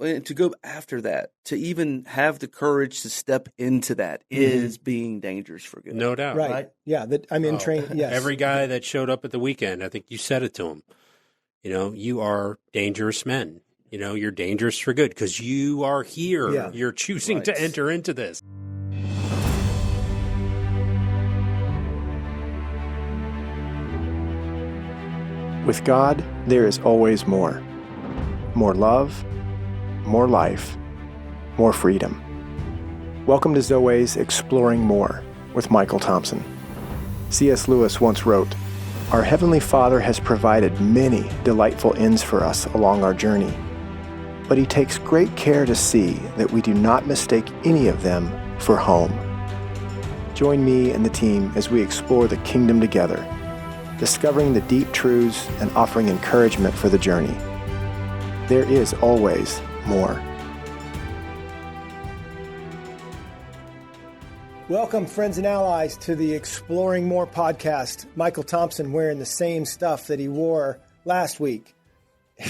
and to go after that, to even have the courage to step into that is being dangerous for good. No doubt. Right. Yeah. Trained. Yes. Every guy that showed up at the weekend, I think you said it to him. You are dangerous men. You're dangerous for good because you are here. Yeah. You're choosing to enter into this. With God, there is always more. More love, more life, more freedom. Welcome to Zoweh's Exploring More with Michael Thompson. C.S. Lewis once wrote, "Our Heavenly Father has provided many delightful inns for us along our journey, but He takes great care to see that we do not mistake any of them for home." Join me and the team as we explore the kingdom together, discovering the deep truths and offering encouragement for the journey. There is always more. Welcome, friends and allies, to the Exploring More podcast. Michael Thompson wearing the same stuff that he wore last week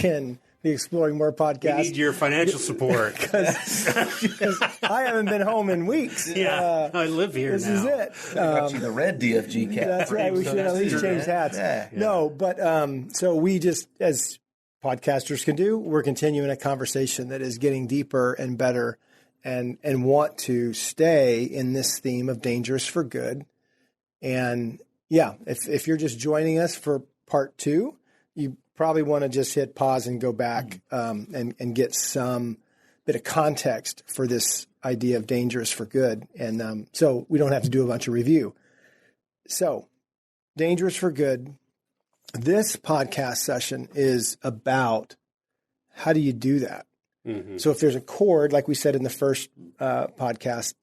in the Exploring More podcast. We need your financial support. Because I haven't been home in weeks. Yeah, I live here this now. Is it. Got you the red DFG cap. That's right. We should at least change hats. Yeah. No, but so we just, as podcasters can do, we're continuing a conversation that is getting deeper and better and want to stay in this theme of dangerous for good. And yeah, if you're just joining us for part 2, you probably want to just hit pause and go back and get some bit of context for this idea of dangerous for good. And so we don't have to do a bunch of review. So dangerous for good. This podcast session is about how do you do that? Mm-hmm. So if there's a chord, like we said in the first podcast,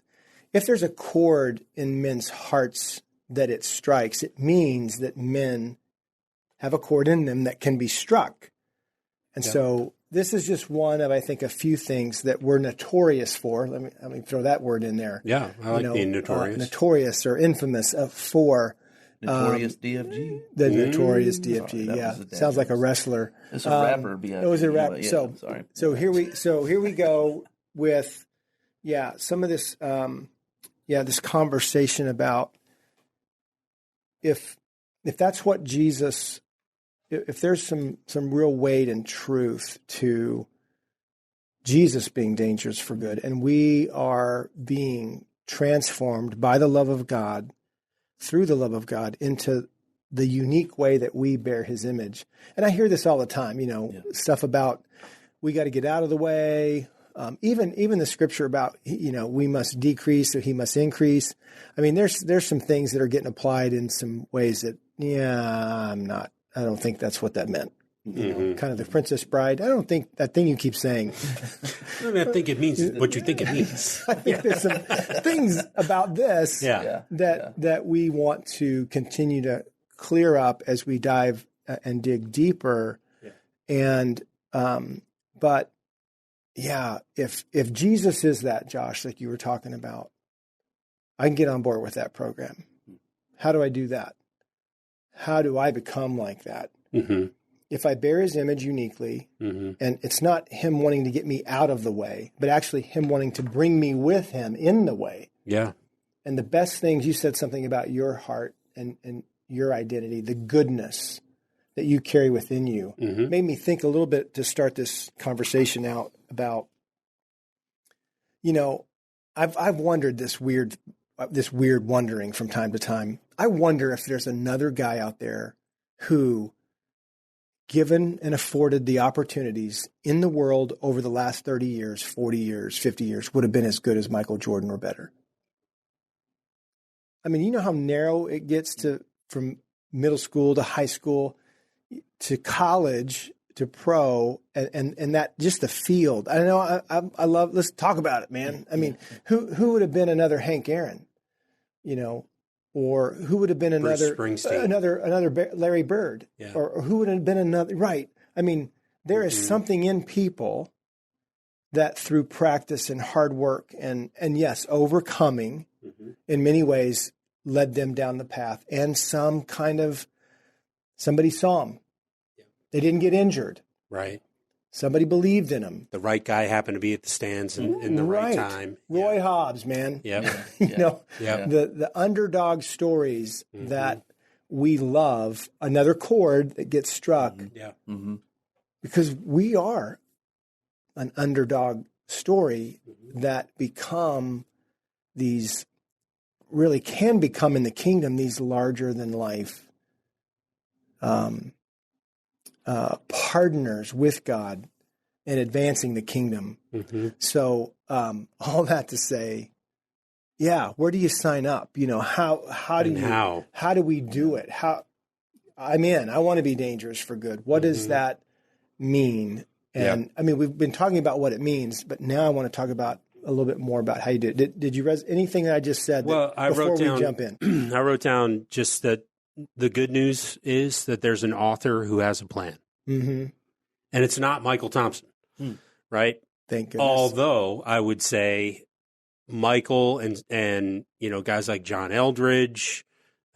if there's a chord in men's hearts that it strikes, it means that men have a chord in them that can be struck. And so this is just one of, I think, a few things that we're notorious for. Let me throw that word in there. Yeah, I like being notorious. Notorious or infamous for. Notorious DFG. The Notorious DFG, Sorry, sounds like a wrestler. It's a rapper. It was a rapper. Yeah, sorry. So here we go with some of this this conversation about if that's what Jesus, if there's some real weight and truth to Jesus being dangerous for good, and we are being transformed by the love of God, through the love of God, into the unique way that we bear His image. And I hear this all the time, stuff about we got to get out of the way. Even the scripture about, we must decrease so He must increase. I mean, there's some things that are getting applied in some ways that, I don't think that's what that meant. Kind of the Princess Bride. I don't think that thing you keep saying. I think it means what you think it means. I think there's some things about this that we want to continue to clear up as we dive and dig deeper. Yeah. And, if Jesus is that, Josh, like you were talking about, I can get on board with that program. How do I do that? How do I become like that? Mm-hmm. If I bear His image uniquely, and it's not Him wanting to get me out of the way, but actually Him wanting to bring me with Him in the way. Yeah. And the best things, you said something about your heart and your identity, the goodness that you carry within you, made me think a little bit to start this conversation out about, I've wondered this weird wondering from time to time. I wonder if there's another guy out there who, given and afforded the opportunities in the world over the last 30 years, 40 years, 50 years, would have been as good as Michael Jordan or better. I mean, you know how narrow it gets from middle school to high school to college to pro, and that just the field. I know I love. Let's talk about it, man. I mean, who would have been another Hank Aaron, or who would have been another Larry Bird, or who would have been another? Right. I mean, there is something in people that through practice and hard work and yes, overcoming in many ways led them down the path, and somebody saw them. They didn't get injured. Right. Somebody believed in him. The right guy happened to be at the stands in the right time. Roy Hobbs, man. Yep. The underdog stories that we love, another chord that gets struck. Because we are an underdog story that become these, really can become in the kingdom, these larger than life partners with God in advancing the kingdom. So all that to say, where do you sign up? How do we do it? I'm in. I want to be dangerous for good. What does that mean? And I mean, we've been talking about what it means, but now I want to talk about a little bit more about how you do it. Did you anything that I just said? Well, before we jump in, I wrote down just that the good news is that there's an author who has a plan, and it's not Michael Thompson, right? Thank goodness. Although I would say Michael and guys like John Eldridge,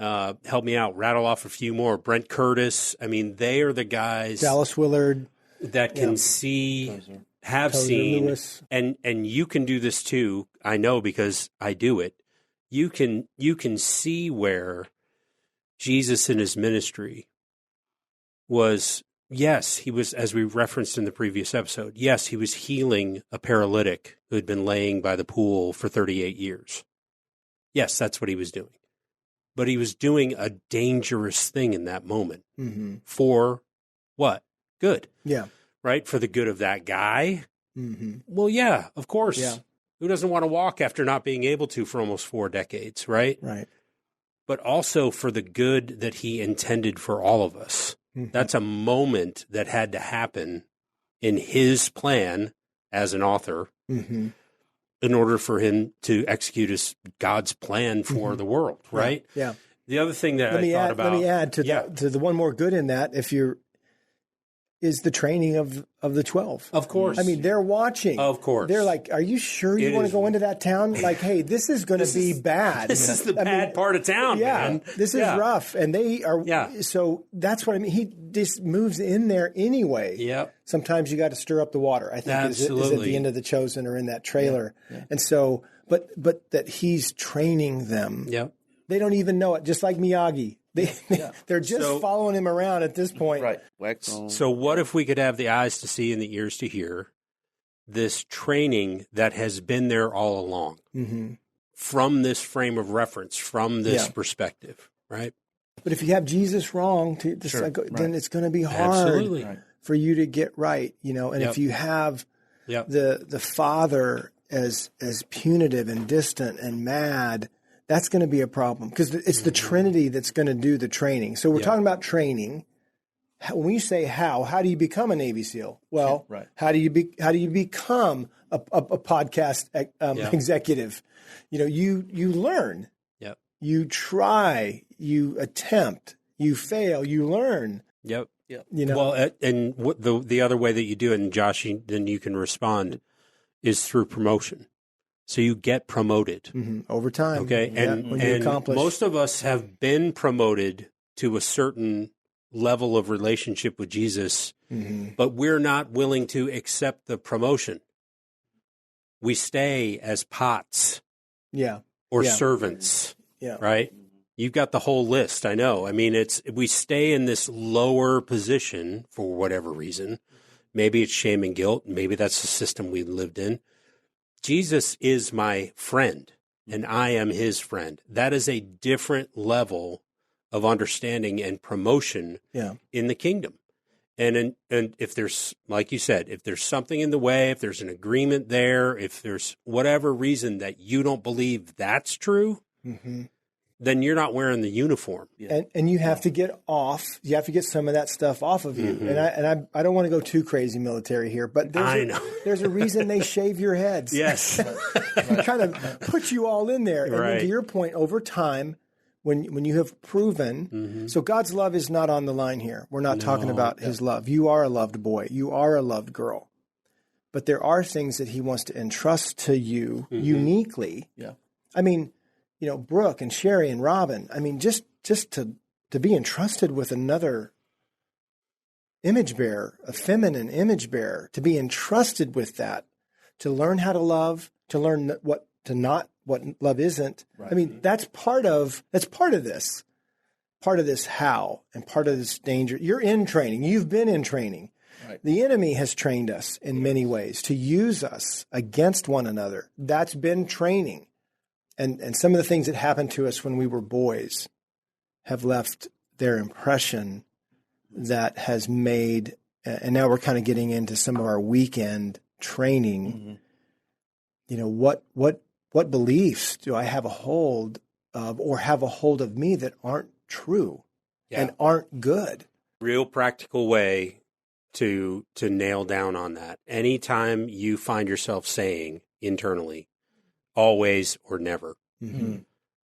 help me out, rattle off a few more. Brent Curtis. I mean, they are the guys. Dallas Willard. That can see, have Tozer seen, Lewis. and you can do this too. I know because I do it. You can see where Jesus in his ministry was, yes, he was, as we referenced in the previous episode, yes, he was healing a paralytic who had been laying by the pool for 38 years. Yes, that's what he was doing. But he was doing a dangerous thing in that moment. For what? Good. Yeah. Right? For the good of that guy. Well, yeah, of course. Yeah. Who doesn't want to walk after not being able to for almost 4 decades, right? Right. But also for the good that he intended for all of us. That's a moment that had to happen in his plan as an author in order for him to execute God's plan for the world, right? Yeah. The other thing that I thought about... Let me add to the one more good in that, is the training of the 12. Of course. I mean, they're watching. Of course. They're like, are you sure you want to go into that town? Like, hey, this is going to be bad. This is the bad part of town, man. This is rough. And they are, so that's what I mean. He just moves in there anyway. Yep. Sometimes you got to stir up the water, I think is at the end of The Chosen or in that trailer. And so, but that he's training them. Yep. They don't even know it, just like Miyagi. They're just following him around at this point. Right. Wax on. So what if we could have the eyes to see and the ears to hear this training that has been there all along from this frame of reference, from this perspective, right? But if you have Jesus wrong, then it's going to be hard for you to get right, And if you have the Father as punitive and distant and mad, that's going to be a problem because it's the Trinity that's going to do the training. So we're talking about training. When you say how do you become a Navy SEAL? Well, how do you become a podcast executive? You learn. Yep. You try. You attempt. You fail. You learn. Yep. Well, and the other way that you do it, and Josh, then you can respond, is through promotion. So you get promoted over time. Okay. And most of us have been promoted to a certain level of relationship with Jesus, but we're not willing to accept the promotion. We stay as pots or servants, right? You've got the whole list. I know. I mean, we stay in this lower position for whatever reason. Maybe it's shame and guilt. Maybe that's the system we lived in. Jesus is my friend, and I am his friend. That is a different level of understanding and promotion in the kingdom. And if there's, like you said, if there's something in the way, if there's an agreement there, if there's whatever reason that you don't believe that's true, then you're not wearing the uniform. And you have to get off. You have to get some of that stuff off of you. And I don't want to go too crazy military here, but there's a reason they shave your heads. Yes. Kind of put you all in there. And then to your point, over time, when you have proven, so God's love is not on the line here. We're not talking about his love. You are a loved boy. You are a loved girl. But there are things that he wants to entrust to you uniquely. Yeah. I mean, Brooke and Sherry and Robin, I mean, just to be entrusted with another image bearer, a feminine image bearer, to be entrusted with that, to learn how to love, to learn what love isn't. Right. I mean, that's part of this how, and part of this danger. You're in training. You've been in training. Right. The enemy has trained us in many ways to use us against one another. That's been training. And some of the things that happened to us when we were boys have left their impression that has made, and now we're kind of getting into some of our weekend training. What beliefs do I have a hold of, or have a hold of me, that aren't true and aren't good? Real practical way to nail down on that. Anytime you find yourself saying internally, always or never,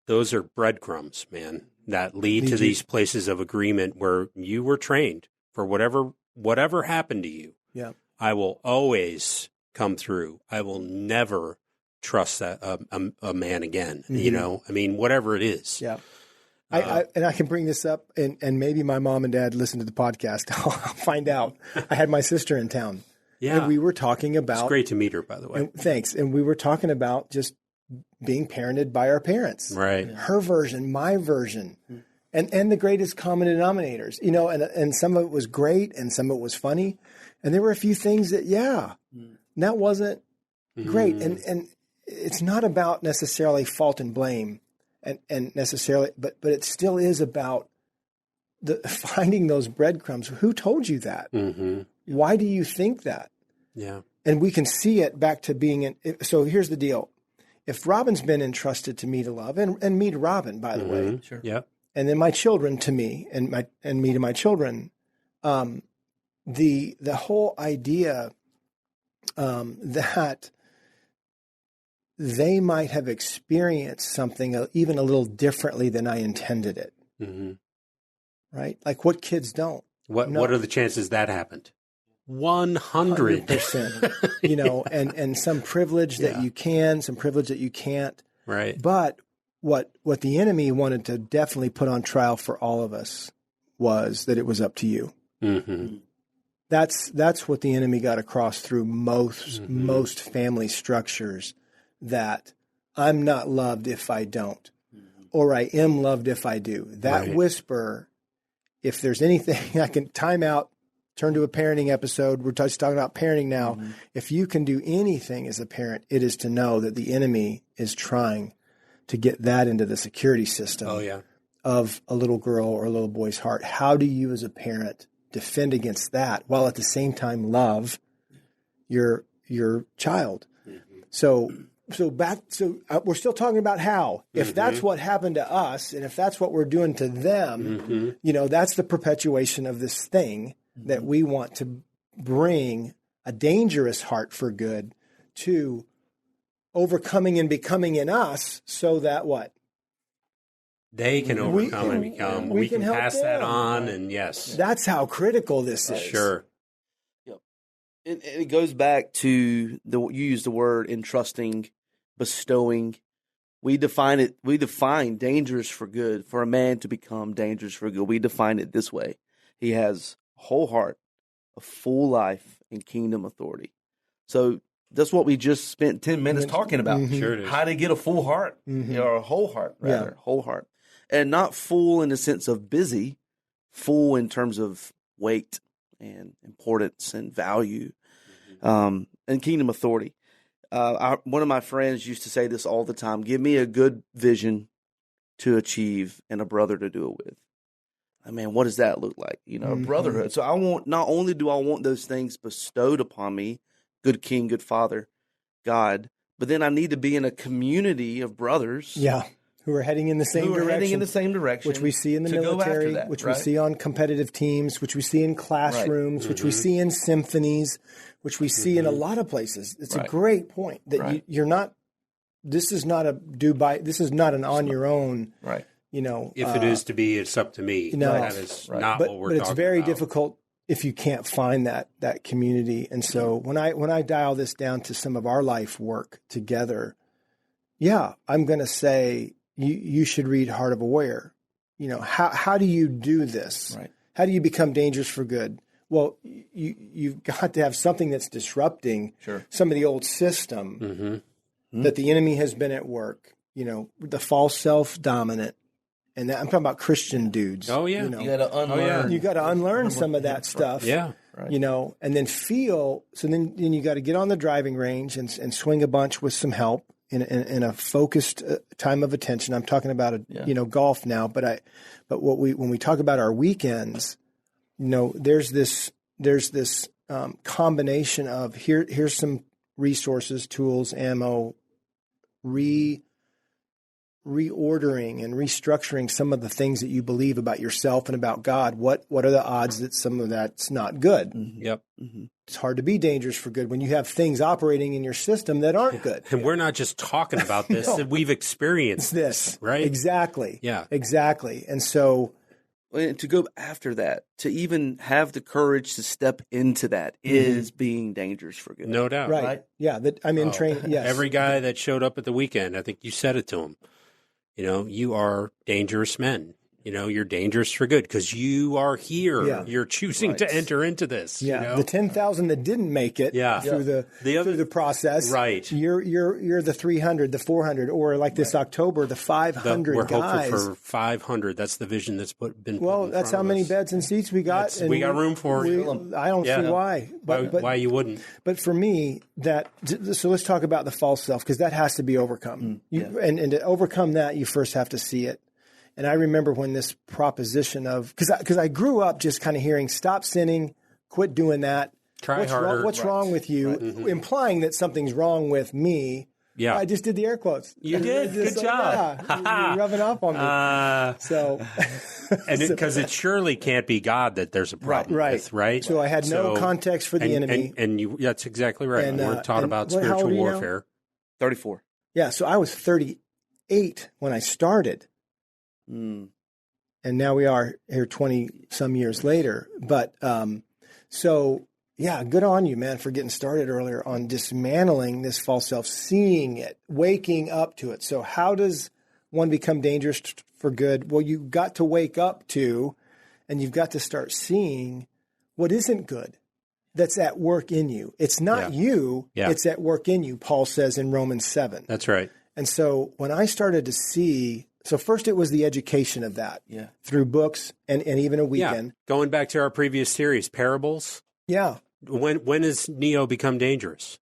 those are breadcrumbs, man, that lead to these places of agreement where you were trained for whatever happened to you. Yeah, I will always come through. I will never trust a man again. I mean, whatever it is. Yeah. I can bring this up, and maybe my mom and dad listen to the podcast. I'll find out. I had my sister in town. Yeah. And we were talking about... It's great to meet her, by the way. Thanks. And we were talking about just being parented by our parents. Right. Her version, my version, and the greatest common denominators. And some of it was great, and some of it was funny. And there were a few things that, that wasn't great. And it's not about necessarily fault and blame. And necessarily, but it still is about finding those breadcrumbs. Who told you that? Why do you think that? Yeah. And we can see it back to being so here's the deal. If Robin's been entrusted to me to love, and me to Robin, by the way. Sure. Yeah. And then my children to me, and me to my children, the whole idea that they might have experienced something even a little differently than I intended it. Right? Like what kids don't. What are the chances that happened? 100%. And some privilege that you can, some privilege that you can't. Right. But what the enemy wanted to definitely put on trial for all of us was that it was up to you. That's what the enemy got across through most family structures. That I'm not loved if I don't, or I am loved if I do. That whisper, if there's anything I can time out, turn to a parenting episode. We're just talking about parenting now. If you can do anything as a parent, it is to know that the enemy is trying to get that into the security system of a little girl or a little boy's heart. How do you as a parent defend against that while at the same time love your child? So we're still talking about how. If that's what happened to us, and if that's what we're doing to them, that's the perpetuation of this thing that we want to bring a dangerous heart for good to overcoming and becoming in us, so that what? They can overcome and become. We can pass that on, and That's how critical this is. Sure. It goes back to you used the word entrusting, bestowing. We define dangerous for good, for a man to become dangerous for good. We define it this way. He has a whole heart, a full life, and kingdom authority. So that's what we just spent 10 minutes talking about. Sure it is. How to get a full heart, or a whole heart, rather, whole heart. And not full in the sense of busy, full in terms of weight and importance and value, and kingdom authority. One of my friends used to say this all the time: give me a good vision to achieve and a brother to do it with. I mean, what does that look like? Brotherhood. So not only do I want those things bestowed upon me, good king, good father, God, but then I need to be in a community of brothers. Yeah. Who are heading in the same direction. Which we see in the military, which we see on competitive teams, which we see in classrooms, which we see in symphonies, which we see in a lot of places. It's a great point that you're not, this is not an on your own. Right. If it is to be, it's up to me. That is not what we're talking about. But it's very difficult if you can't find that community. And so when I dial this down to some of our life work together, I'm going to say, you should read Heart of a Warrior. How do you do this? Right. How do you become dangerous for good? Well, you've got to have something that's disrupting some of the old system that the enemy has been at work. You know, the false self dominant. And I'm talking about Christian dudes. Oh, yeah. You know, You got to unlearn. You got to unlearn some of that stuff. Yeah. Right. You know, and then so then you got to get on the driving range and swing a bunch with some help in a focused time of attention. I'm talking about golf now, but when we talk about our weekends, you know, there's this combination of here's some resources, tools, ammo, reordering and restructuring some of the things that you believe about yourself and about God. What are the odds that some of that's not good? Yep. It's hard to be dangerous for good when you have things operating in your system that aren't good. And we're not just talking about this, that we've experienced this, right? Exactly. Yeah. Exactly. And so to go after that, to even have the courage to step into that is being dangerous for good. No doubt. Right. Yeah. I'm in training. Yes. Every guy that showed up at the weekend, I think you said it to him. You know, you are dangerous men. You know, you're dangerous for good because you are here. Yeah. You're choosing to enter into this. Yeah, you know? The 10,000 that didn't make it through the process. Right. You're the 300, the 400, or like this October, the 500 we're guys. We're hopeful for 500. That's the vision that's been put in that's how many beds and seats we got. And we got room for it. I don't see why. Why you wouldn't. But for me, so let's talk about the false self because that has to be overcome. And to overcome that, you first have to see it. And I remember when this proposition of because I grew up just kind of hearing stop sinning, quit doing that. Try harder. What's wrong with you? Implying that something's wrong with me. Yeah, I just did the air quotes. You did. Good job. You're rubbing off on me. So, and because it surely can't be God that there's a problem with, right? So I had no context for the enemy. And that's exactly right. And we're taught about spiritual warfare. 34. Yeah. So I was 38 when I started. And now we are here 20 some years later. But so, yeah, good on you, man, for getting started earlier on dismantling this false self, seeing it, waking up to it. So how does one become dangerous for good? Well, you've got to wake up to, and you've got to start seeing what isn't good that's at work in you. It's not you, it's at work in you, Paul says in Romans 7. That's right. And so when I started to see, so first it was the education of that through books and even a weekend. Yeah. Going back to our previous series, parables. Yeah. When does Neo become dangerous?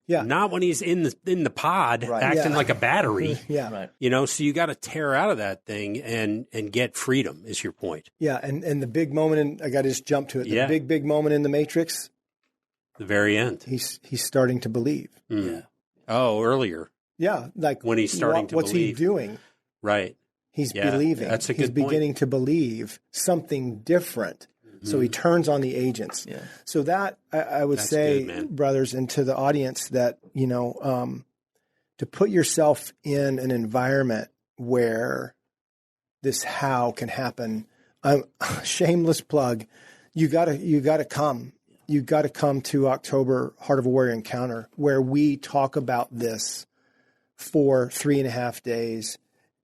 Yeah. Not when he's in the pod acting like a battery. Right. You know, so you got to tear out of that thing and get freedom is your point. Yeah. And the big moment, I got to just jump to it. The big moment in the Matrix. The very end. He's starting to believe. Yeah. Oh, earlier. Yeah. Like when he's starting to believe. What's he doing? Right. He's believing. That's a good point. He's beginning to believe something different. So he turns on the agents. Yeah. So that I would say, brothers, and to the audience that, you know, to put yourself in an environment where this how can happen. Shameless plug. You gotta come. You got to come to October Heart of a Warrior Encounter where we talk about this for 3.5 days.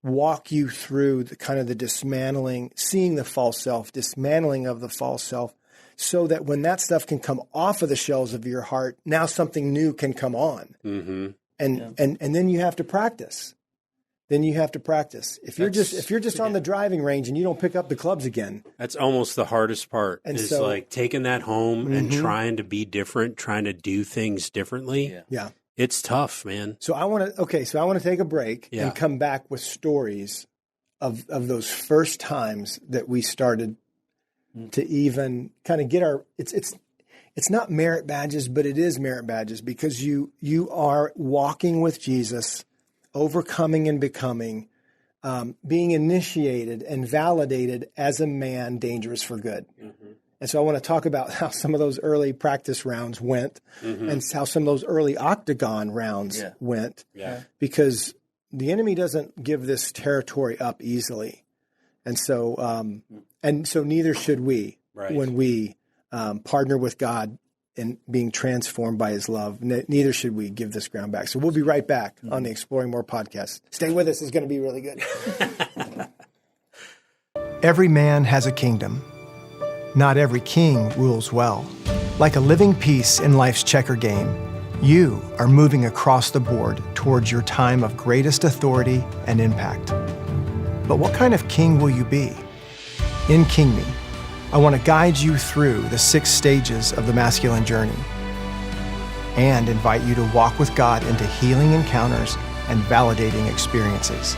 Walk you through the kind of the dismantling, seeing the false self, dismantling of the false self, so that when that stuff can come off of the shelves of your heart, now something new can come on. Mm-hmm. And then you have to practice. Then you have to practice. If you're just on the driving range and you don't pick up the clubs again. That's almost the hardest part. And is so, like taking that home and trying to be different, trying to do things differently. Yeah. It's tough, man. So I want to take a break and come back with stories of those first times that we started to even kind of get our it's not merit badges, but it is merit badges because you are walking with Jesus, overcoming and becoming, being initiated and validated as a man dangerous for good. Mm-hmm. And so I want to talk about how some of those early practice rounds went and how some of those early octagon rounds went because the enemy doesn't give this territory up easily. And so neither should we when we partner with God in being transformed by his love. Neither should we give this ground back. So we'll be right back on the Exploring More podcast. Stay with us. It's going to be really good. Every man has a kingdom. Not every king rules well. Like a living piece in life's checker game, you are moving across the board towards your time of greatest authority and impact. But what kind of king will you be? In King Me, I want to guide you through the 6 stages of the masculine journey and invite you to walk with God into healing encounters and validating experiences.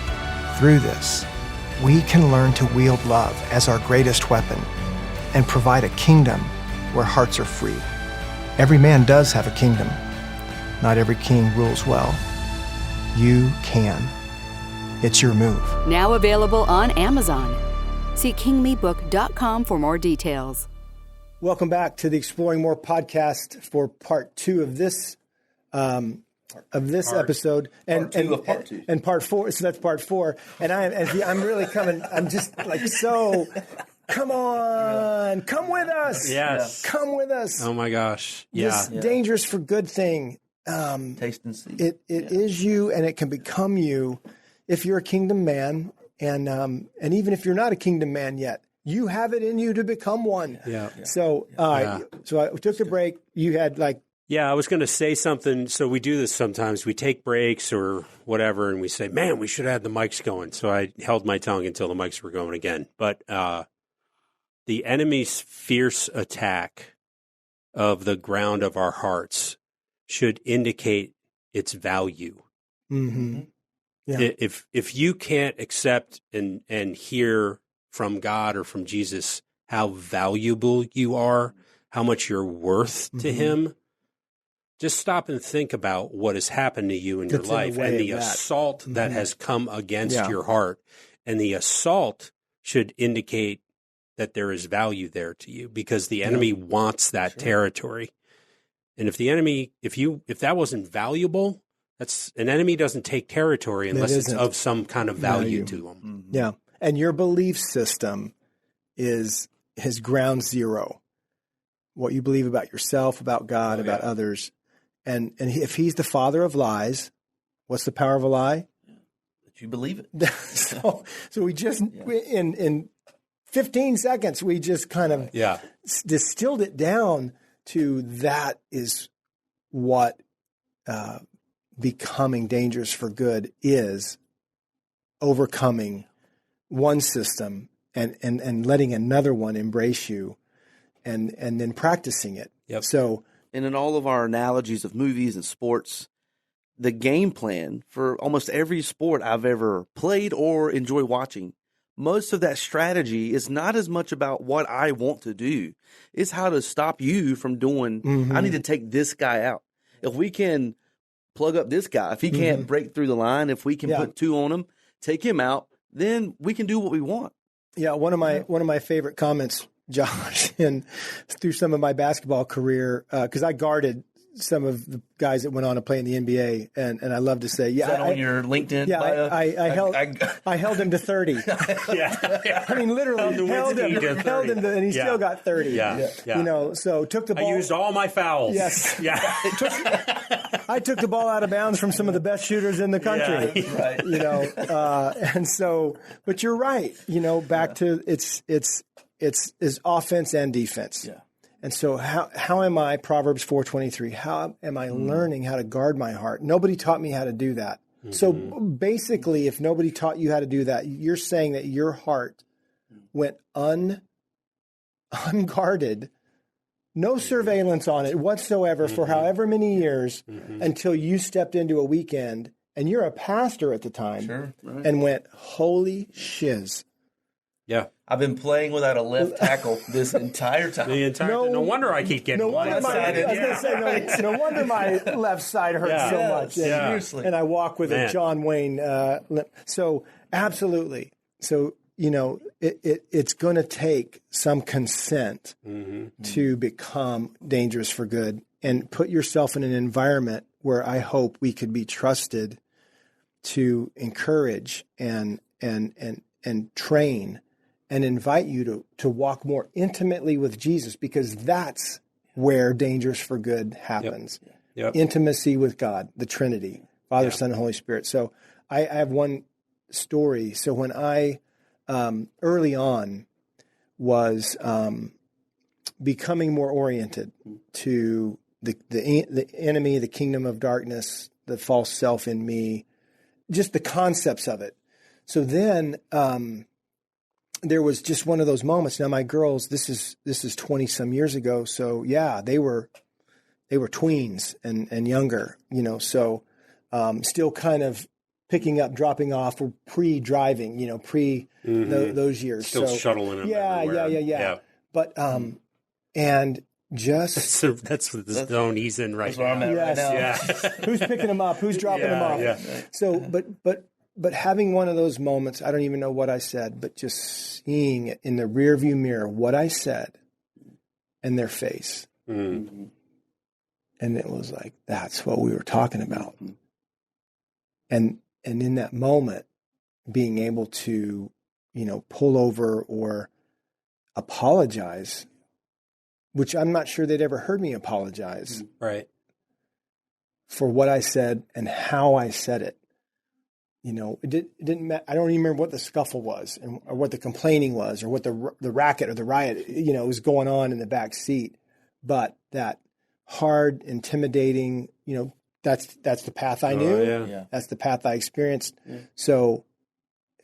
Through this, we can learn to wield love as our greatest weapon and provide a kingdom where hearts are free. Every man does have a kingdom. Not every king rules well. You can. It's your move. Now available on Amazon. See kingmebook.com for more details. Welcome back to the Exploring More podcast for part 2 of this episode, and part 2 and part 4. So that's part 4, and I'm really coming. I'm just like so. Come on, come with us. Yes, come with us. Oh my gosh, yeah. This dangerous for good thing. Taste and see. It is you, and it can become you if you're a kingdom man, and even if you're not a kingdom man yet, you have it in you to become one. Yeah. So, so I took a break. You had Yeah, I was going to say something. So we do this sometimes. We take breaks or whatever, and we say, man, we should have the mics going. So I held my tongue until the mics were going again. But the enemy's fierce attack of the ground of our hearts should indicate its value. Mm-hmm. Yeah. If you can't accept and hear from God or from Jesus how valuable you are, how much you're worth to him, just stop and think about what has happened to you in your life and the assault that has come against your heart. And the assault should indicate that there is value there to you, because the enemy wants that territory. And if the enemy, if that wasn't valuable, an enemy doesn't take territory unless it's of some kind of value to them. Mm-hmm. Yeah. And your belief system is his ground zero. What you believe about yourself, about God, about others. And if he's the father of lies, what's the power of a lie? That you believe it. so we just, in 15 seconds, we just kind of distilled it down to that is what becoming dangerous for good is: overcoming one system and letting another one embrace you and then practicing it. Yep. So, and in all of our analogies of movies and sports, the game plan for almost every sport I've ever played or enjoy watching, most of that strategy is not as much about what I want to do. It's how to stop you from doing, I need to take this guy out. If we can plug up this guy, if he can't break through the line, if we can put 2 on him, take him out, then we can do what we want. Yeah, one of my favorite comments, Josh, and through some of my basketball career, because I guarded some of the guys that went on to play in the NBA, and I love to say, Is that on your LinkedIn? Yeah, I held him to 30. I mean, literally held him, and he still got 30. Yeah. You know, so took the ball. I used all my fouls. Yes. Yeah. I took the ball out of bounds from some of the best shooters in the country. Yeah. Right. You know, and so, but you're right. You know, back to it's offense and defense. Yeah. And so how am I, Proverbs 4:23, how am I learning how to guard my heart? Nobody taught me how to do that. So basically, if nobody taught you how to do that, you're saying that your heart went unguarded, no surveillance on it whatsoever for however many years until you stepped into a weekend, and you're a pastor at the time, and went, holy shiz. Yeah. I've been playing without a left tackle this entire time. No wonder I keep getting one-sided. I was going to say, no wonder my left side hurts so much. Seriously. And I walk with a John Wayne limp. So absolutely. So, you know, it's going to take some consent to become dangerous for good, and put yourself in an environment where I hope we could be trusted to encourage and train and invite you to walk more intimately with Jesus, because that's where dangerous for good happens. Yep. Intimacy with God, the Trinity, Father, Son, and Holy Spirit. So I have one story. So when I early on was becoming more oriented to the enemy, the kingdom of darkness, the false self in me, just the concepts of it. So then there was just one of those moments. Now my girls, this is 20 some years ago. So yeah, they were tweens and younger, so still kind of picking up, dropping off, or pre-driving, those years. Still shuttling them everywhere. Yeah. But, and just... That's the zone he's in right now. That's where I'm at right now. Yeah. Who's picking them up? Who's dropping them off? Yeah. So, but having one of those moments, I don't even know what I said, but just seeing it in the rearview mirror, what I said in their face. Mm-hmm. And it was like, that's what we were talking about. And in that moment, being able to, pull over or apologize, which I'm not sure they'd ever heard me apologize. Right. For what I said and how I said it. It didn't matter. I don't even remember what the scuffle was or what the complaining was or what the racket or the riot, was going on in the back seat. But that hard, intimidating, that's the path I knew. Yeah. That's the path I experienced. Yeah. So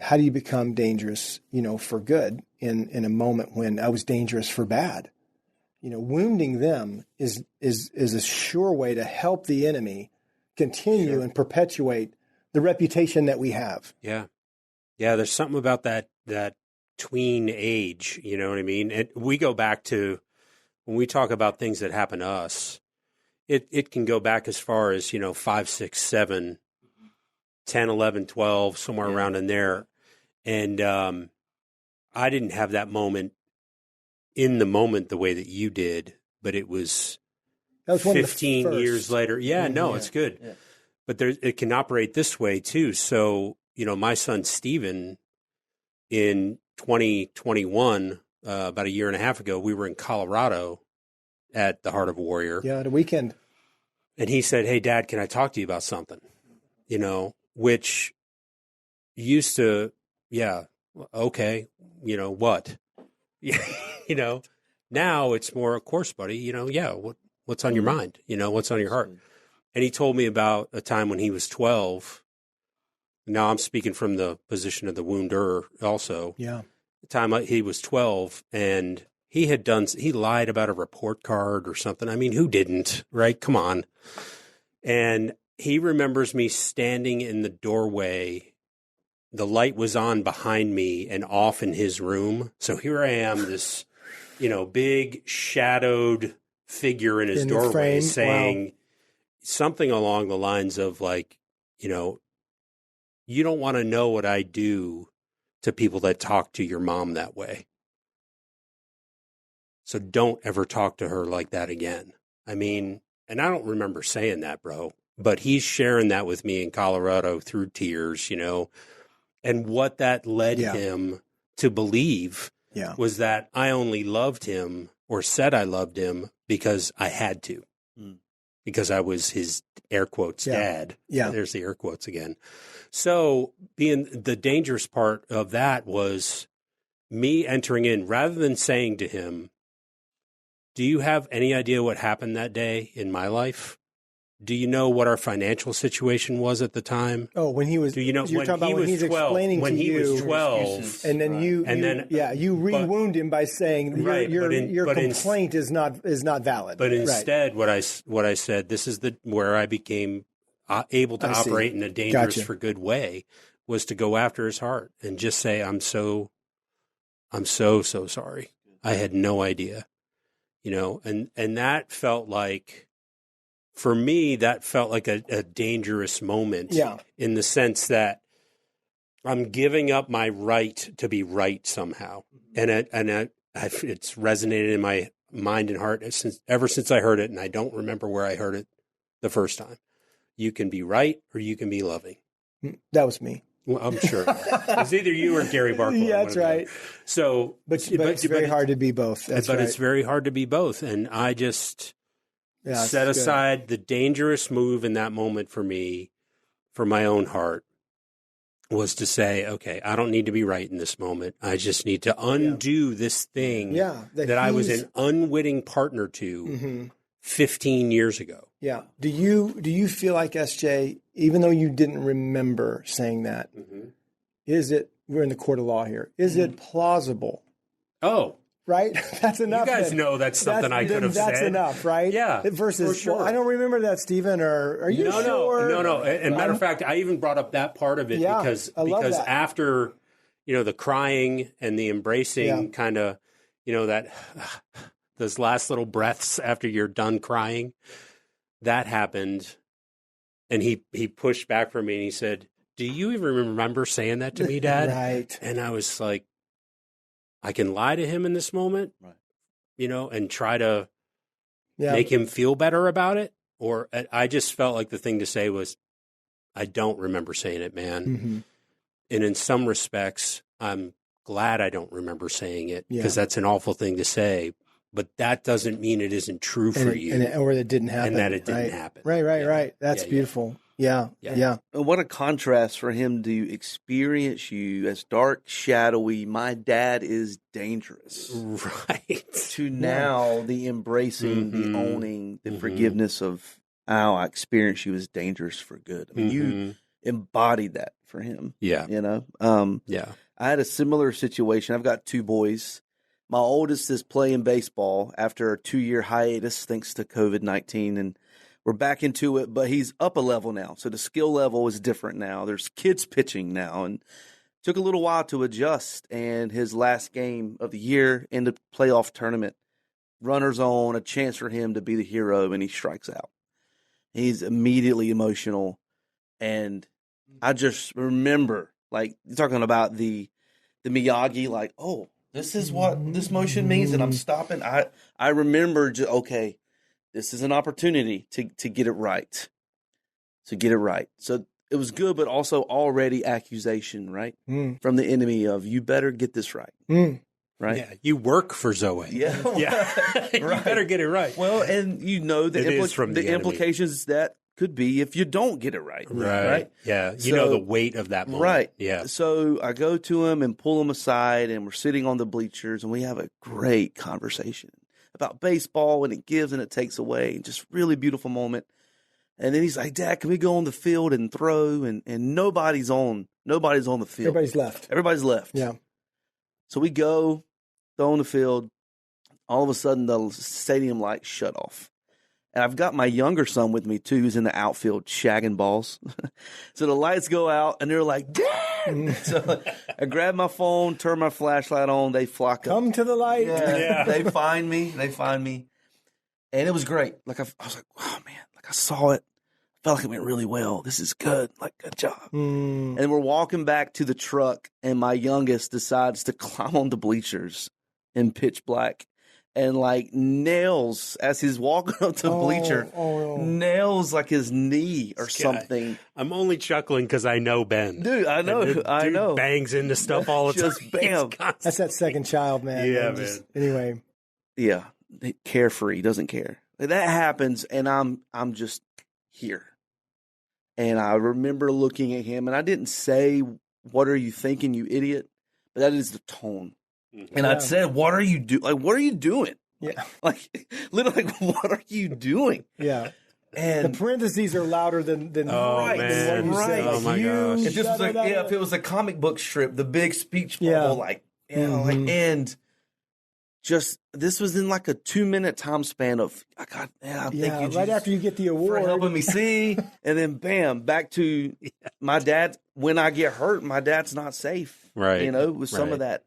how do you become dangerous, for good in a moment when I was dangerous for bad? Wounding them is a sure way to help the enemy continue and perpetuate the reputation that we have. Yeah. Yeah. There's something about that tween age, you know what I mean? And we go back to when we talk about things that happen to us, it can go back as far as, 5, 6, 7, 10, 11, 12, somewhere around in there. And I didn't have that moment in the moment the way that you did, but it was, 15 years later. Yeah, no, it's good. Yeah. But it can operate this way too. So, my son, Steven, in 2021, about a year and a half ago, we were in Colorado at the Heart of a Warrior. Yeah, the weekend. And he said, "Hey, Dad, can I talk to you about something?" Which used to, okay, what? Now it's more, of course, buddy, what's on your mind? What's on your heart? And he told me about a time when he was 12. Now I'm speaking from the position of the wounder also. Yeah. The time he was 12 and he lied about a report card or something. I mean, who didn't, right? Come on. And he remembers me standing in the doorway. The light was on behind me and off in his room. So here I am, this, big shadowed figure in his doorway saying something along the lines of like, you don't want to know what I do to people that talk to your mom that way. So don't ever talk to her like that again. I mean, and I don't remember saying that, bro, but he's sharing that with me in Colorado through tears, and what that led him to believe was that I only loved him or said I loved him because I had to, because I was his air quotes dad. Yeah. There's the air quotes again. So being the dangerous part of that was me entering in rather than saying to him, "Do you have any idea what happened that day in my life? Do you know what our financial situation was at the time?" Oh, when he was, do you know, you're talking about when he's explaining when to he you, was 12, and then you re-wound him by saying your complaint is not valid. But instead, what I said, this is where I became able to operate in a dangerous for good way, was to go after his heart and just say, I'm so sorry. I had no idea, and that felt like, for me, that felt like a dangerous moment in the sense that I'm giving up my right to be right somehow. And it's resonated in my mind and heart ever since I heard it. And I don't remember where I heard it the first time. You can be right or you can be loving. That was me. Well, I'm sure. It's either you or Gary Barkle. Yeah, that's right. So, but it's very hard to be both. It's very hard to be both. And I just... set aside the dangerous move in that moment for me, for my own heart, was to say, okay, I don't need to be right in this moment. I just need to undo this thing that I was an unwitting partner to 15 years ago. Yeah. Do you feel like, SJ, even though you didn't remember saying that, is it, we're in the court of law here, is it plausible? Oh. Right? That's enough. You guys know that's something I could have said. That's enough, right? Yeah. Versus, for sure. well, I don't remember that, Stephen, or are you sure? No. And matter of fact, I even brought up that part of it because after, the crying and the embracing kind of, that those last little breaths after you're done crying, that happened. And he pushed back from me and he said, "Do you even remember saying that to me, Dad?" Right. And I was like, I can lie to him in this moment, and try to make him feel better about it. Or I just felt like the thing to say was, I don't remember saying it, man. And in some respects, I'm glad I don't remember saying it because that's an awful thing to say. But that doesn't mean it isn't true for you. Or that it didn't happen. And that it didn't happen. Right. That's beautiful. Yeah. And what a contrast for him to experience you as dark, shadowy, my dad is dangerous. Right. To now the embracing, the owning, the forgiveness of, I experienced you as dangerous for good. I mean, you embodied that for him. Yeah. I had a similar situation. I've got 2 boys. My oldest is playing baseball after a 2-year hiatus thanks to COVID-19, and we're back into it, but he's up a level now. So the skill level is different now. There's kids pitching now, and took a little while to adjust. And his last game of the year in the playoff tournament, runners on, a chance for him to be the hero, and he strikes out. He's immediately emotional. And I just remember, like, you're talking about the Miyagi, like, oh, this is what this motion means, and I'm stopping. I remember, okay, this is an opportunity to get it right. So it was good, but also already accusation, right? From the enemy of, you better get this right. Right? Yeah, you work for Zoweh. Yeah. You better get it right. Well, and the implications that could be if you don't get it right. Right. Yeah. You know the weight of that moment. Right. Yeah. So I go to him and pull him aside, and we're sitting on the bleachers, and we have a great conversation about baseball, and it gives and it takes away. Just really beautiful moment. And then he's like, "Dad, can we go on the field and throw?" And nobody's on the field. Everybody's left. Yeah. So we go, throw on the field. All of a sudden, the stadium lights shut off. And I've got my younger son with me, too, who's in the outfield shagging balls. So the lights go out, and they're like, "Dad!" So I grab my phone, turn my flashlight on. They flock up. Come to the light. Yeah. They find me. And it was great. Like I was like, "Wow, man." Like I saw it. Felt like it went really well. This is good. Like, good job. And we're walking back to the truck, and my youngest decides to climb on the bleachers in pitch black. And like nails as he's walking up to the bleacher, nails like his knee or something. I'm only chuckling because I know Ben. Dude, I know. I know. Bangs into stuff all the time. Just bam. That's that second child, man. Yeah, man. Anyway. Yeah. Carefree, doesn't care. That happens, and I'm just here. And I remember looking at him, and I didn't say, "What are you thinking, you idiot?" But that is the tone. And I said, "What are you doing? Like, what are you doing?" Yeah. Like, literally, like, what are you doing? Yeah. And the parentheses are louder than man. What you say. Oh my gosh. It just was like, if it was a comic book strip, the big speech bubble, like, and just, this was in like a 2-minute time span of, thank you, Jesus, right after you get the award. For helping me see. And then bam, back to my dad. When I get hurt, my dad's not safe. Right. With some of that.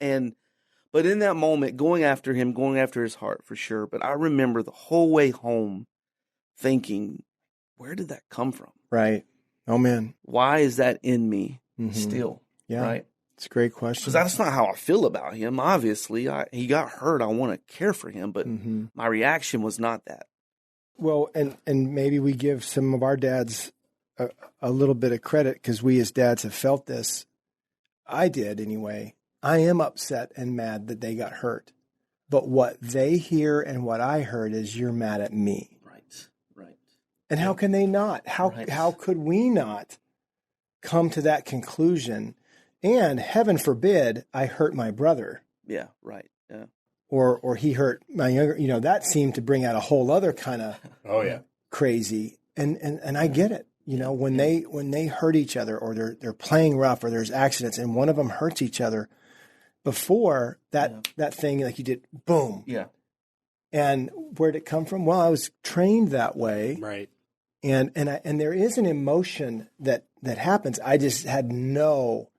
But in that moment, going after him, going after his heart for sure. But I remember the whole way home thinking, where did that come from? Right. Oh, man. Why is that in me still? Yeah. Right. It's a great question. Because that's not how I feel about him. Obviously, he got hurt. I want to care for him. But my reaction was not that. Well, and maybe we give some of our dads a little bit of credit because we as dads have felt this. I did anyway. I am upset and mad that they got hurt. But what they hear and what I heard is, you're mad at me. Right. And how can they not? How could we not? come to that conclusion. And heaven forbid I hurt my brother. Yeah, right. Yeah. Or he hurt my younger, that seemed to bring out a whole other kind of crazy. And I get it. When they hurt each other, or they're playing rough, or there's accidents and one of them hurts each other, before that thing like you did, boom. Yeah. And where'd it come from? Well, I was trained that way. Right. And there is an emotion that happens. I just had no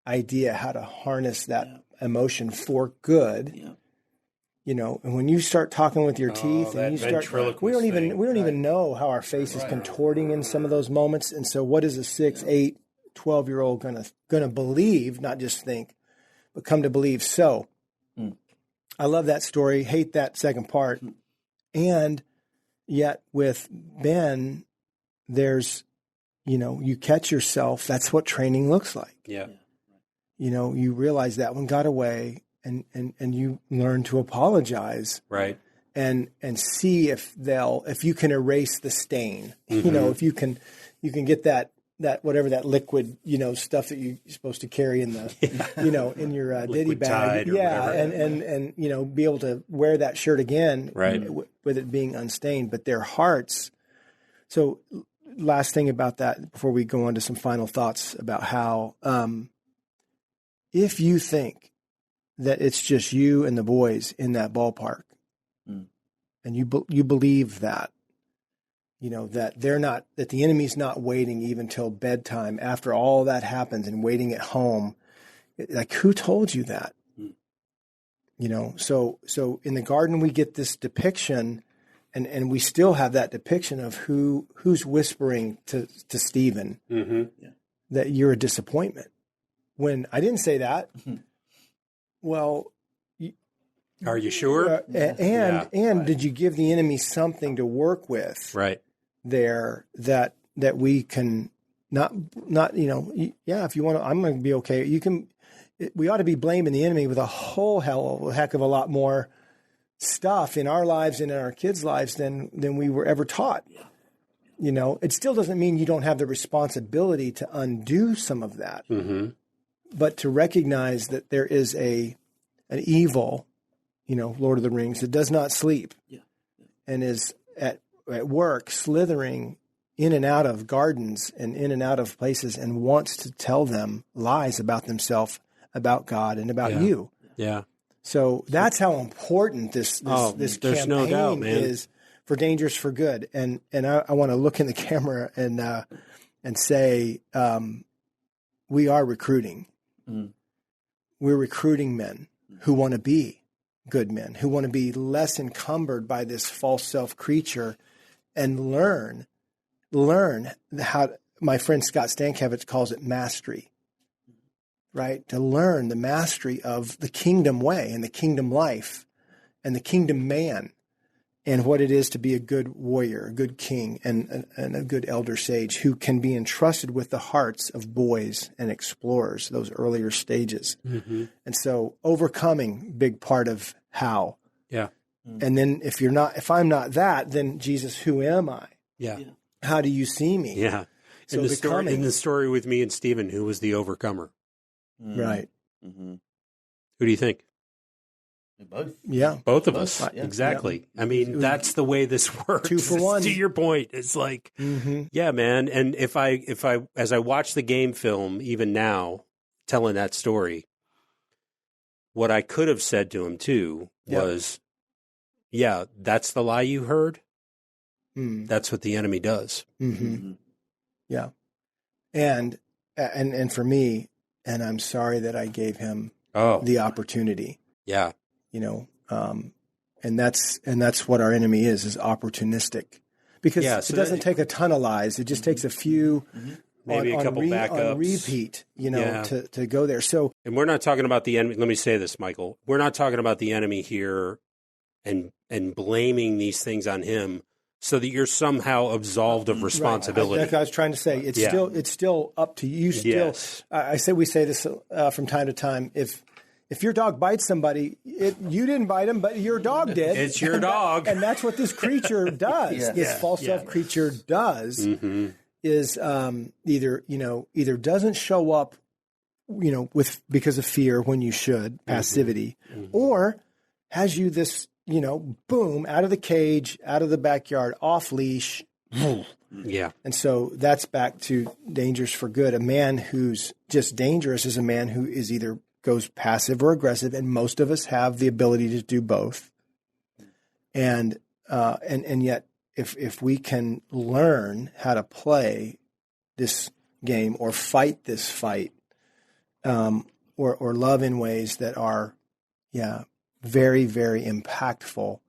idea how to harness that emotion for good. Yeah. And when you start talking with your teeth, and you start, we don't even know how our face is contorting in some of those moments. And so, what is a 6, 8, 12-year-old gonna believe? Not just think, but come to believe. So, I love that story. Hate that second part, and yet with Ben, there's, you catch yourself. That's what training looks like. Yeah. You realize that one got away. And you learn to apologize, right? And see if you can erase the stain. If you can get that whatever that liquid stuff that you're supposed to carry in the in your ditty bag, and be able to wear that shirt again, right? With it being unstained, but their hearts. So, last thing about that before we go on to some final thoughts about how, if you think that it's just you and the boys in that ballpark, and you believe that, that that the enemy's not waiting even till bedtime after all that happens and waiting at home. Like, who told you that? So in the garden we get this depiction, and we still have that depiction of who's whispering to Stephen that you're a disappointment. When I didn't say that. Well, are you sure? And did you give the enemy something to work with? Right. There that we can not if you want to, I'm going to be okay. You can. We ought to be blaming the enemy with a whole heck of a lot more stuff in our lives and in our kids' lives than we were ever taught. It still doesn't mean you don't have the responsibility to undo some of that. But to recognize that there is an evil, Lord of the Rings, that does not sleep and is at work slithering in and out of gardens and in and out of places and wants to tell them lies about themselves, about God, and about you. Yeah. So that's how important this campaign no doubt, man. is for Dangerous for Good. And I want to look in the camera and say we are recruiting. We're recruiting men who want to be good men, who want to be less encumbered by this false self creature, and learn how, my friend Scott Stankiewicz calls it mastery, right? To learn the mastery of the kingdom way and the kingdom life and the kingdom man, and what it is to be a good warrior, a good king, and a good elder sage who can be entrusted with the hearts of boys and explorers, those earlier stages. And so overcoming, big part of how. Yeah. And then if I'm not that, then Jesus, who am I? Yeah. How do you see me? Yeah. So in the story with me and Stephen, who was the overcomer? Right. Who do you think? Both. Yeah. Both of us. Exactly. Yeah. I mean, that's the way this works. 2 for 1. To your point, it's like, yeah, man. And if I, as I watch the game film, even now, telling that story, what I could have said to him too was, yeah, that's the lie you heard. That's what the enemy does. Yeah. And for me, and I'm sorry that I gave him the opportunity. Yeah. And that's what our enemy is opportunistic, because it doesn't take a ton of lies. It just takes a few, maybe a couple backups on repeat, to go there. So, and we're not talking about the enemy. Let me say this, Michael. We're not talking about the enemy here and blaming these things on him so that you're somehow absolved of responsibility. Right. I was trying to say it's still up to you. We say this from time to time. If your dog bites somebody, you didn't bite him, but your dog did. It's your dog. And that's what this creature does. This false self creature does. is either doesn't show up, because of fear when you should, passivity, or has you this, boom, out of the cage, out of the backyard, off leash. Yeah. And so that's back to dangerous for good. A man who's just dangerous is a man who is either goes passive or aggressive, and most of us have the ability to do both. And yet, if we can learn how to play this game or fight this fight, or love in ways that are, very, very impactful,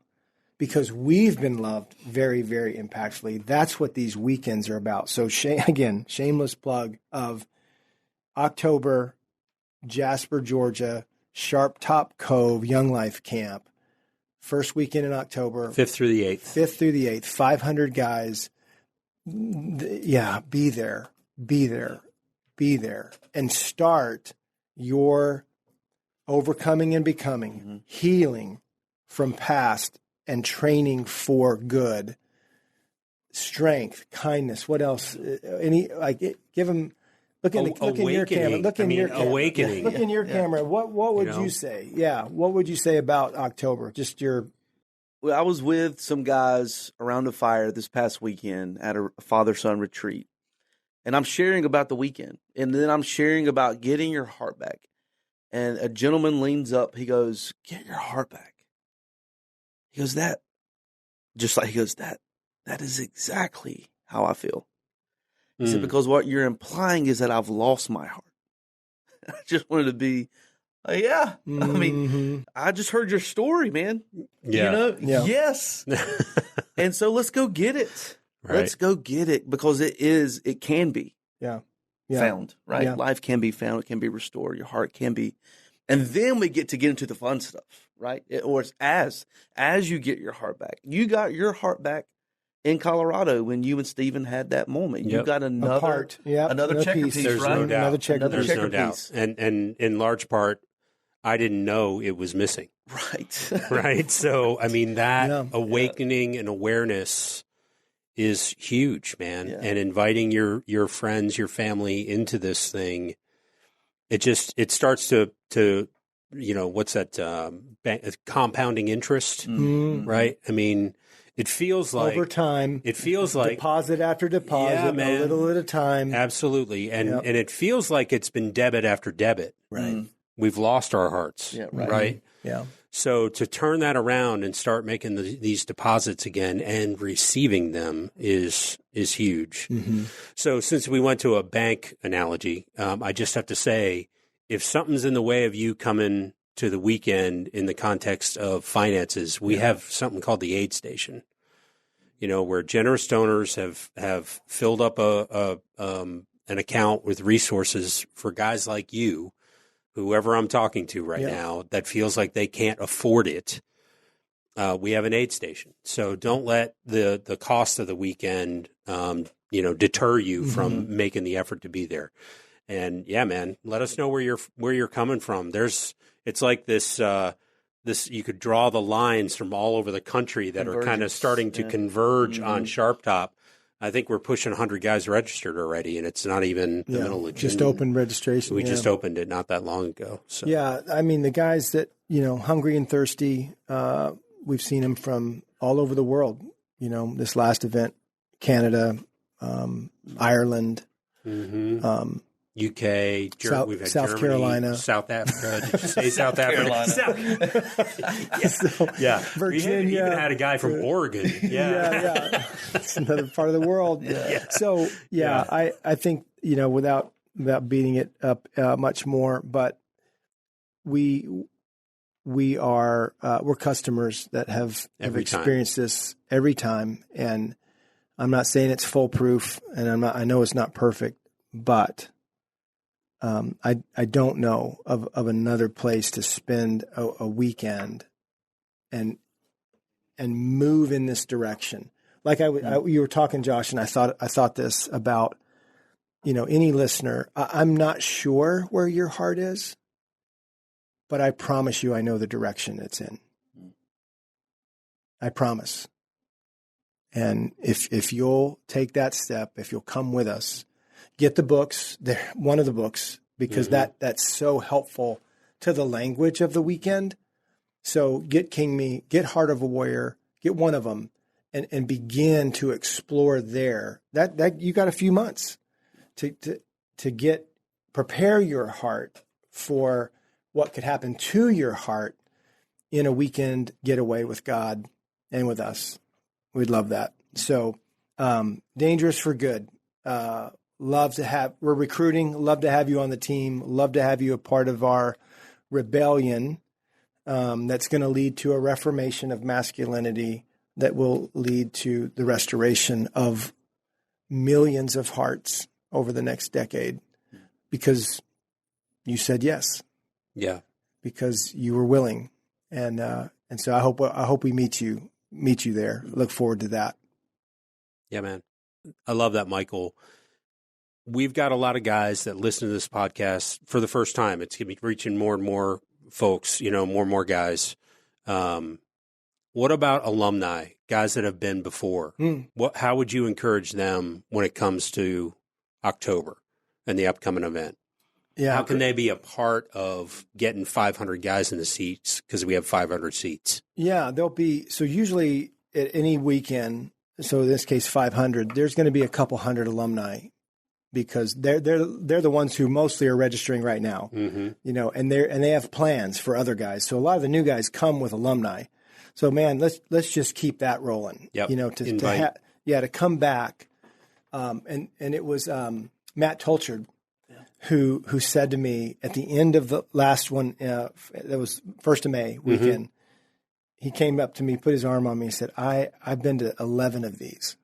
because we've been loved very, very impactfully. That's what these weekends are about. So shameless plug of October, Jasper, Georgia, Sharp Top Cove, Young Life Camp. First weekend in October. 5th through the 8th. 5th through the 8th. 500 guys. Yeah, be there. And start your overcoming and becoming, healing from past and training for good, strength, kindness. What else? Give them. Look in your camera. Look in your camera. Awakening. Look in your camera. What would you say? Yeah. What would you say about October? Just your. Well, I was with some guys around a fire this past weekend at a father-son retreat, and I'm sharing about the weekend, and then I'm sharing about getting your heart back. And a gentleman leans up. He goes, "Get your heart back." He goes, that is exactly how I feel. He said, because what you're implying is that I've lost my heart. I just wanted to be, yeah. I mean, I just heard your story, man. Yeah. Yes. And so let's go get it. Right. Let's go get it, because it can be found, right? Yeah. Life can be found. It can be restored. Your heart can be. And then we get into the fun stuff, right? Or it's as you get your heart back. You got your heart back in Colorado when you and Stephen had that moment. You got another checker piece, There's right? no doubt. Another checker There's piece. no doubt. And in large part, I didn't know it was missing. Right. Right. So, I mean, that awakening and awareness is huge, man. Yeah. And inviting your friends, your family into this thing, it starts to what's that compounding interest, right? I mean, it feels like over time. It feels like deposit after deposit, a little at a time. Absolutely, and it feels like it's been debit after debit. Right. We've lost our hearts. Yeah. Right. Right. Yeah. So to turn that around and start making these deposits again and receiving them is huge. Mm-hmm. So since we went to a bank analogy, I just have to say, if something's in the way of you coming to the weekend in the context of finances, we have something called the aid station, where generous donors have filled up an account with resources for guys like you, whoever I'm talking to right now, that feels like they can't afford it. We have an aid station. So don't let the cost of the weekend, deter you from making the effort to be there. And yeah, man, let us know where you're coming from. It's like this you could draw the lines from all over the country that are kind of starting to converge on Sharp Top. I think we're pushing 100 guys registered already, and it's not even the middle of June. Just opened registration. We just opened it not that long ago. So. Yeah, I mean, the guys that, hungry and thirsty, we've seen them from all over the world. This last event, Canada, Ireland, UK, we've had South Germany, Carolina, South Africa. Did you say South Africa? Virginia. We even had a guy from Oregon. Yeah. It's another part of the world. So I think without beating it up much more, but we're customers that have experienced this every time, and I'm not saying it's foolproof, and I know it's not perfect, but I don't know of another place to spend a weekend and move in this direction. Like you were talking, Josh, and I thought this about, any listener. I'm not sure where your heart is, but I promise you, I know the direction it's in. I promise. And if you'll take that step, if you'll come with us, get the books, one of the books, because that's so helpful to the language of the weekend. So get King Me, get Heart of a Warrior, get one of them, and begin to explore there. That you got a few months to prepare your heart for what could happen to your heart in a weekend getaway with God and with us. We'd love that. So, Dangerous for Good. We're recruiting. Love to have you on the team. Love to have you a part of our rebellion that's going to lead to a reformation of masculinity that will lead to the restoration of millions of hearts over the next decade, because you said yes. Yeah. Because you were willing. And so I hope we meet you there. Look forward to that. Yeah, man. I love that, Michael. We've got a lot of guys that listen to this podcast for the first time. It's going to be reaching more and more folks, more and more guys. What about alumni, guys that have been before? How would you encourage them when it comes to October and the upcoming event? Yeah. How can they be a part of getting 500 guys in the seats, because we have 500 seats? Yeah, there'll be, so usually at any weekend, so in this case 500, there's going to be a couple hundred alumni, because they're the ones who mostly are registering right now, and they have plans for other guys. So a lot of the new guys come with alumni. So man, let's just keep that rolling. Yep. To come back. And it was Matt Tolchard who said to me at the end of the last one, that was 1st of May weekend, he came up to me, put his arm on me, and said, I've been to 11 of these.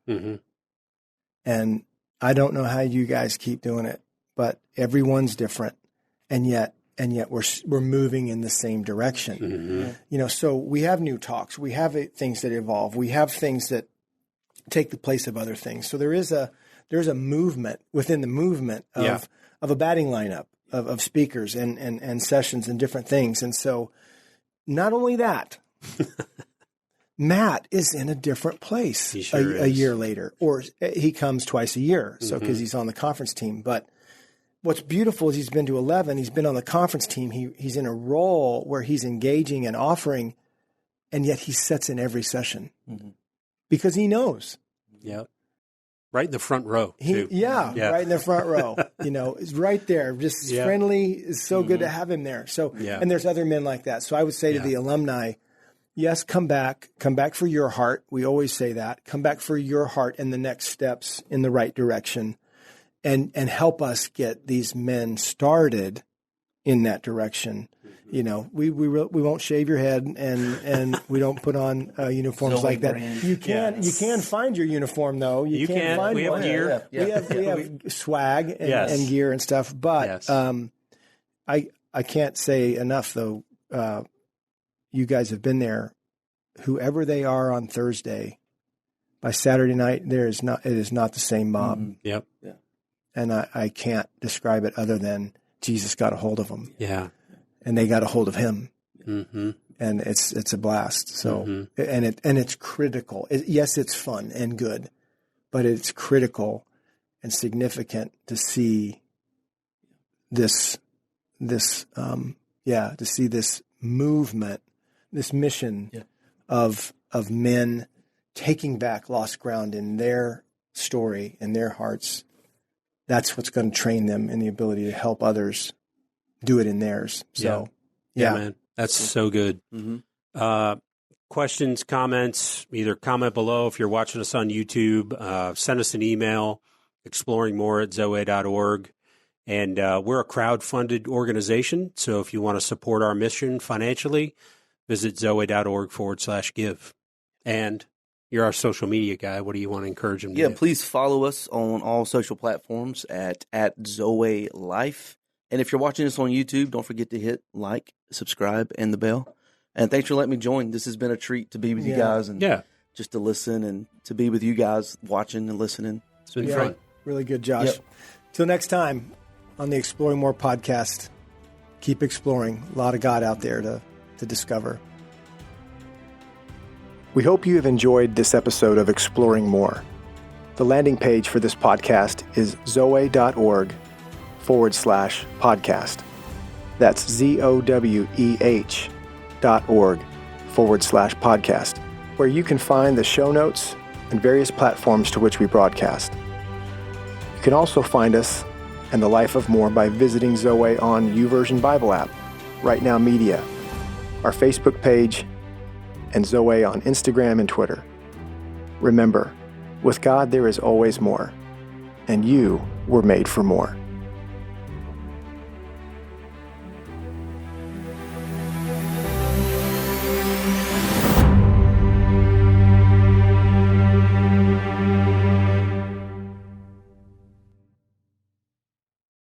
And I don't know how you guys keep doing it, but everyone's different. And yet we're moving in the same direction. So we have new talks, we have things that evolve, we have things that take the place of other things. So there's a movement within the movement of a batting lineup of speakers and sessions and different things. And so not only that, Matt is in a different place a year later, or he comes twice a year. So because he's on the conference team. But what's beautiful is he's been to 11. He's been on the conference team. He's in a role where he's engaging and offering, and yet he sits in every session because he knows. Yeah. Right in the front row. Right in the front row. Is right there. Just friendly. It's so good to have him there. So, and there's other men like that. So I would say to the alumni, yes, come back for your heart. We always say that. Come back for your heart and the next steps in the right direction, and help us get these men started in that direction. We won't shave your head, and we don't put on uniforms like that. You can find your uniform though. You can find we one. Have gear. We have swag and gear and stuff. But I can't say enough though. You guys have been there. Whoever they are on Thursday, by Saturday night, it is not the same mob. Yep. Yeah. And I can't describe it other than Jesus got a hold of them. Yeah. And they got a hold of him, and it's a blast. So, and it's critical. Yes, it's fun and good, but it's critical and significant to see this movement, this mission of men taking back lost ground in their story, in their hearts. That's what's going to train them in the ability to help others do it in theirs. So, yeah, man, that's so good. Questions, comments, either comment below if you're watching us on YouTube, send us an email, exploringmore@zoweh.org. And we're a crowd-funded organization, so if you want to support our mission financially, visit zoweh.org/give. And you're our social media guy. What do you want to encourage them to do? Please follow us on all social platforms at Zoweh Life. And if you're watching this on YouTube, don't forget to hit like, subscribe, and the bell. And thanks for letting me join. This has been a treat to be with you guys and just to listen and to be with you guys watching and listening. It's been fun. Really good, Josh. Till next time on the Exploring More podcast, keep exploring. A lot of God out there to discover. We hope you have enjoyed this episode of Exploring More. The landing page for this podcast is zoweh.org/podcast. That's ZOWEH.org/podcast, where you can find the show notes and various platforms to which we broadcast. You can also find us and the Life of More by visiting Zoweh on YouVersion Bible app, Right Now Media, our Facebook page, and Zoweh on Instagram and Twitter. Remember, with God there is always more, and you were made for more.